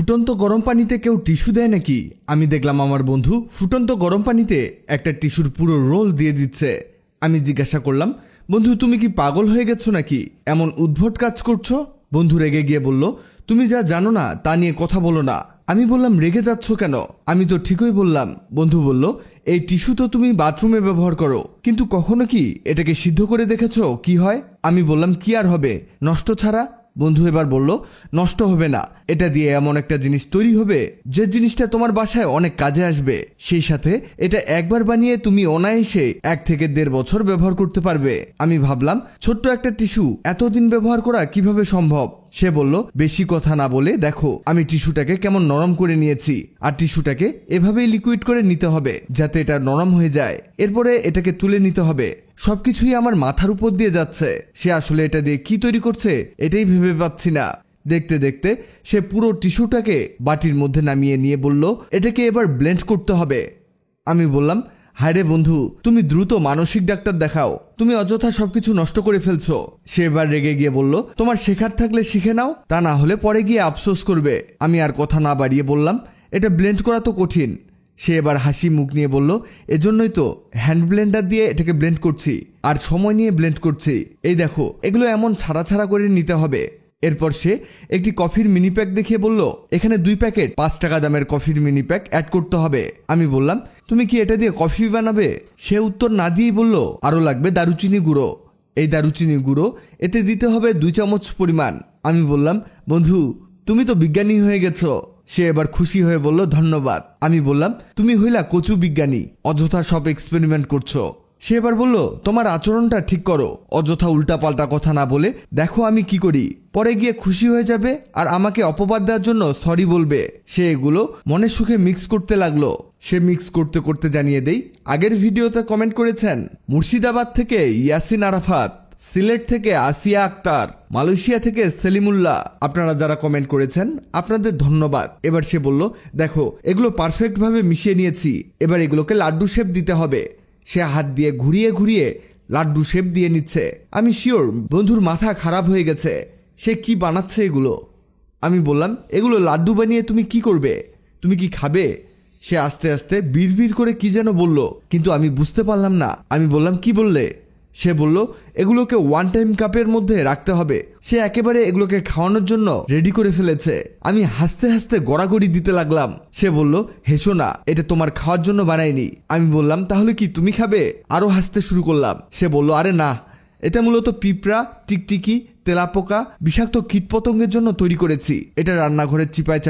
ফুটন্ত গরম পানিতে কেউ টিস্যু দেয় নাকি? আমি দেখলাম আমার বন্ধু ফুটন্ত গরম পানিতে একটা টিস্যুর পুরো রোল দিয়ে দিচ্ছে। আমি জিজ্ঞাসা করলাম, বন্ধু তুমি কি পাগল হয়ে গেছো নাকি, এমন উদ্ভট কাজ করছো? বন্ধু রেগে গিয়ে বলল, তুমি যা জানো না তা নিয়ে কথা বলো না। আমি বললাম, রেগে যাচ্ছ কেন? আমি তো ঠিকই বললাম। বন্ধু বলল, এই টিস্যু তো তুমি বাথরুমে ব্যবহার করো, কিন্তু কখনো কি এটাকে সিদ্ধ করে দেখেছো কি হয়? আমি বললাম, কি আর হবে, নষ্ট ছাড়া। বন্ধু এবার বলল, নষ্ট হবে না, এটা দিয়ে এমন একটা জিনিস তৈরি হবে যে জিনিসটা তোমার বাসায় অনেক কাজে আসবে। সেই সাথে এটা একবার বানিয়ে তুমি অনায়াসে 1 থেকে 1.5 বছর ব্যবহার করতে পারবে। আমি ভাবলাম, ছোট্ট একটা টিস্যু এতদিন ব্যবহার করা কিভাবে সম্ভব? সে বলল, বেশি কথা না বলে দেখো আমি টিস্যুটাকে কেমন নরম করে নিয়েছি, আর টিস্যুটাকে এভাবেই লিকুইড করে নিতে হবে যাতে এটা নরম হয়ে যায়। এরপরে এটাকে তুলে নিতে হবে। সবকিছুই আমার মাথার উপর দিয়ে যাচ্ছে। সে আসলে এটা দিয়ে কি তৈরি করছে এটাই ভেবে পাচ্ছি না। দেখতে দেখতে সে পুরো টিস্যুটাকে বাটির মধ্যে নামিয়ে নিয়ে বলল, এটাকে এবার ব্লেন্ড করতে হবে। আমি বললাম, হায়রে বন্ধু, তুমি দ্রুত মানসিক ডাক্তার দেখাও, তুমি অযথা সবকিছু নষ্ট করে ফেলছো। সে এবার রেগে গিয়ে বলল, তোমার শেখার থাকলে শিখে নাও, তা না হলে পরে গিয়ে আফসোস করবে। আমি আর কথা না বাড়িয়ে বললাম, এটা ব্লেন্ড করা তো কঠিন। সে এবার হাসি মুখ নিয়ে বলল, এজন্যই তো হ্যান্ড ব্লেন্ডার দিয়ে এটাকে ব্লেন্ড করছি, আর সময় নিয়ে ব্লেন্ড করছি। এই দেখো, এগুলো এমন ছাড়া ছাড়া করে নিতে হবে। এরপর সে একটি কফির মিনি প্যাক দেখিয়ে বলল, এখানে 2 প্যাকেট 5 টাকা দামের কফির মিনি প্যাক অ্যাড করতে হবে। আমি বললাম, তুমি কি এটা দিয়ে কফি বানাবে? সে উত্তর না দিয়েই বলল, আরও লাগবে দারুচিনি গুঁড়ো। এই দারুচিনি গুঁড়ো এতে দিতে হবে 2 চামচ পরিমাণ। আমি বললাম, বন্ধু তুমি তো বিজ্ঞানী হয়ে গেছো। সে এবার খুশি হয়ে বলল, ধন্যবাদ। আমি বললাম, তুমি হইলা কচু বিজ্ঞানী, অযথা সব এক্সপেরিমেন্ট করছো। সে এবার বলল, তোমার আচরণটা ঠিক করো, অযথা উল্টাপাল্টা কথা না বলে দেখো আমি কি করি। পরে গিয়ে খুশি হয়ে যাবে আর আমাকে অপবাদ দেওয়ার জন্য সরি বলবে। সে এগুলো মনের সুখে মিক্স করতে লাগলো। সে মিক্স করতে করতে জানিয়ে দেই, আগের ভিডিওতে কমেন্ট করেছেন মুর্শিদাবাদ থেকে ইয়াসিন আরাফাত, সিলেট থেকে আসিয়া আক্তার, মালয়েশিয়া থেকে সেলিমুল্লাহ। আপনারা যারা কমেন্ট করেছেন আপনাদের ধন্যবাদ। এবার সে বলল, দেখো এগুলো পারফেক্টভাবে মিশিয়ে নিয়েছি, এবার এগুলোকে লাড্ডু শেপ দিতে হবে। সে হাত দিয়ে ঘুরিয়ে ঘুরিয়ে লাড্ডু শেপ দিয়ে নিচ্ছে। আমি শিওর বন্ধুর মাথা খারাপ হয়ে গেছে, সে কি বানাচ্ছে এগুলো। আমি বললাম, এগুলো লাড্ডু বানিয়ে তুমি কি করবে? তুমি কি খাবে? সে আস্তে আস্তে বিড়বিড় করে কি যেন বলল, কিন্তু আমি বুঝতে পারলাম না। আমি বললাম, কি বললে? সে বলল, এগুলোকে 1 টাইম কাপের মধ্যে রাখতে হবে। সে একেবারে এগুলোকে খাওয়ানোর জন্য রেডি করে ফেলেছে। আমি হাসতে হাসতে গড়াগড়ি দিতে লাগলাম। সে বলল, হেসো না, এটা তোমার খাওয়ার জন্য বানাইনি। আমি বললাম, তাহলে কি তুমি খাবে? আরো হাসতে শুরু করলাম। সে বলল, আরে না, এটা মূলত পিঁপড়া, টিকটিকি, তেলাপোকা, বিষাক্ত কীটপতঙ্গের জন্য তৈরি করেছি। এটা রান্নাঘরের চিপায়